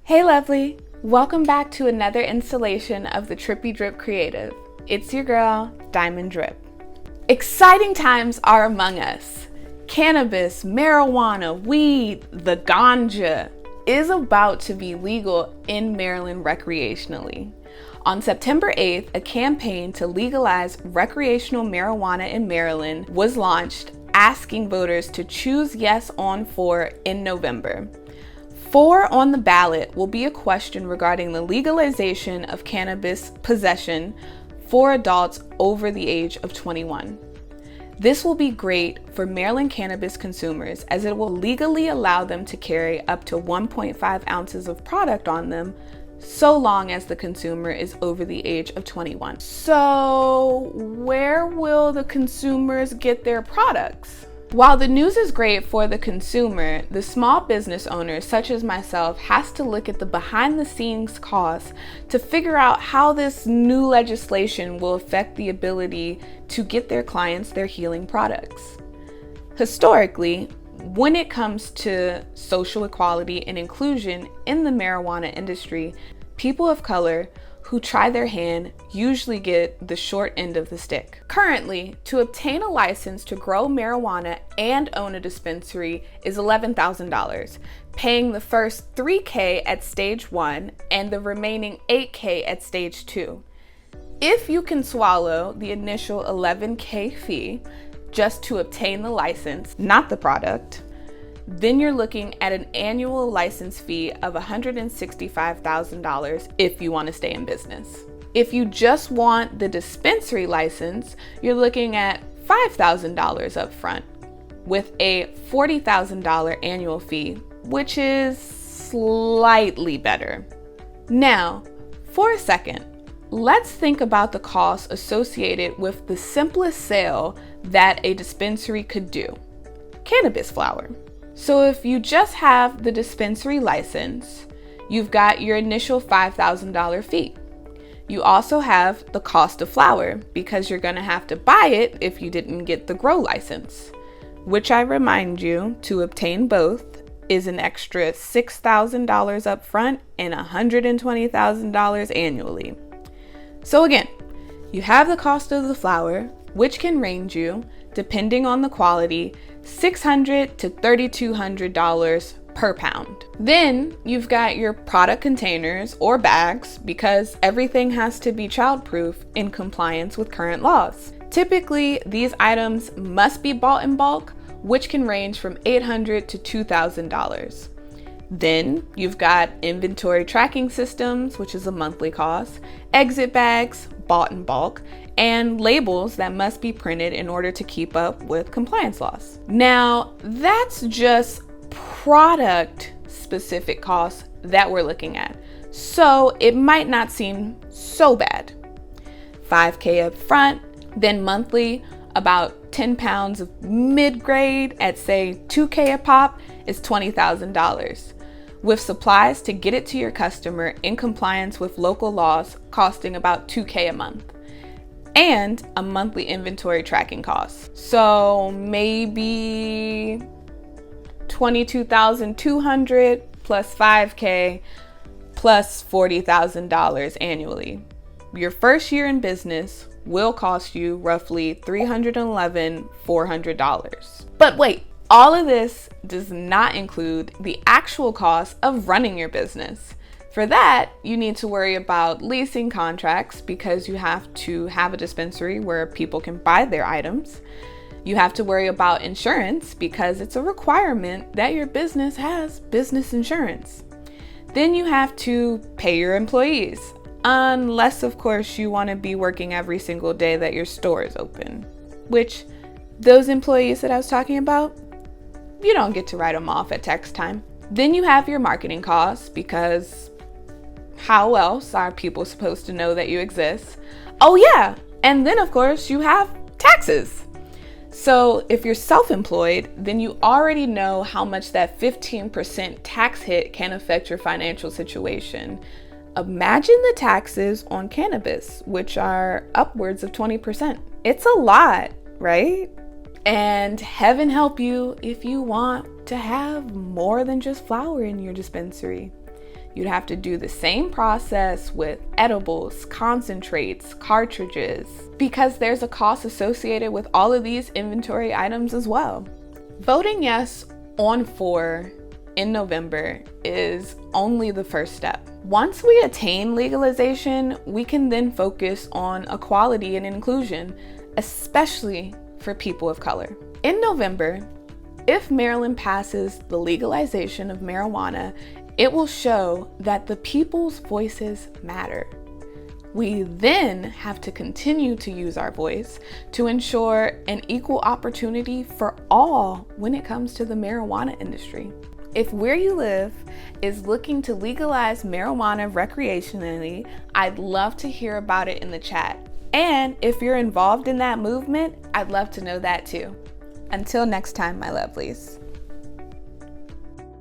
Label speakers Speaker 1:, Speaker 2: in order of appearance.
Speaker 1: Hey lovely, welcome back to another installation of the Trippy Drip Creative. It's your girl, Diamond Drip. Exciting times are among us. Cannabis, marijuana, weed, the ganja is about to be legal in Maryland recreationally. On September 8th, a campaign to legalize recreational marijuana in Maryland was launched, asking voters to choose yes on 4 in November. 4 on the ballot will be a question regarding the legalization of cannabis possession for adults over the age of 21. This will be great for Maryland cannabis consumers as it will legally allow them to carry up to 1.5 ounces of product on them so long as the consumer is over the age of 21. So where will the consumers get their products? While the news is great for the consumer, the small business owner such as myself has to look at the behind the scenes costs to figure out how this new legislation will affect the ability to get their clients their healing products. Historically, when it comes to social equality and inclusion in the marijuana industry, people of color who try their hand usually get the short end of the stick. Currently, to obtain a license to grow marijuana and own a dispensary is $11,000, paying the first $3,000 at stage 1 and the remaining $8,000 at stage 2. If you can swallow the initial $11,000 fee just to obtain the license, not the product, then you're looking at an annual license fee of $165,000 if you want to stay in business. If you just want the dispensary license, you're looking at $5,000 up front with a $40,000 annual fee, which is slightly better. Now, for a second, let's think about the costs associated with the simplest sale that a dispensary could do: cannabis flower. So if you just have the dispensary license, you've got your initial $5,000 fee. You also have the cost of flower because you're going to have to buy it if you didn't get the grow license, which I remind you to obtain both is an extra $6,000 up front and $120,000 annually. So again, you have the cost of the flower, which can range you, depending on the quality, $600 to $3,200 per pound. Then you've got your product containers or bags because everything has to be childproof in compliance with current laws. Typically, these items must be bought in bulk, which can range from $800 to $2,000. Then you've got inventory tracking systems, which is a monthly cost, exit bags, bought in bulk, and labels that must be printed in order to keep up with compliance laws. Now, that's just product specific costs that we're looking at. So it might not seem so bad. $5,000 up front, then monthly, about 10 pounds of mid-grade at say $2,000 a pop is $20,000. With supplies to get it to your customer in compliance with local laws costing about $2,000 a month. And a monthly inventory tracking cost. So maybe $22,200 plus $5,000 plus $40,000 annually. Your first year in business will cost you roughly $311,400. But wait, all of this does not include the actual cost of running your business. For that, you need to worry about leasing contracts because you have to have a dispensary where people can buy their items. You have to worry about insurance because it's a requirement that your business has business insurance. Then you have to pay your employees, unless of course you want to be working every single day that your store is open, which those employees that I was talking about, you don't get to write them off at tax time. Then you have your marketing costs because how else are people supposed to know that you exist? Oh yeah, and then of course you have taxes. So if you're self-employed, then you already know how much that 15% tax hit can affect your financial situation. Imagine the taxes on cannabis, which are upwards of 20%. It's a lot, right? And heaven help you if you want to have more than just flower in your dispensary. You'd have to do the same process with edibles, concentrates, cartridges, because there's a cost associated with all of these inventory items as well. Voting yes on 4 in November is only the first step. Once we attain legalization, we can then focus on equality and inclusion, especially for people of color. In November, if Maryland passes the legalization of marijuana, it will show that the people's voices matter. We then have to continue to use our voice to ensure an equal opportunity for all when it comes to the marijuana industry. If where you live is looking to legalize marijuana recreationally, I'd love to hear about it in the chat. And if you're involved in that movement, I'd love to know that too. Until next time, my lovelies.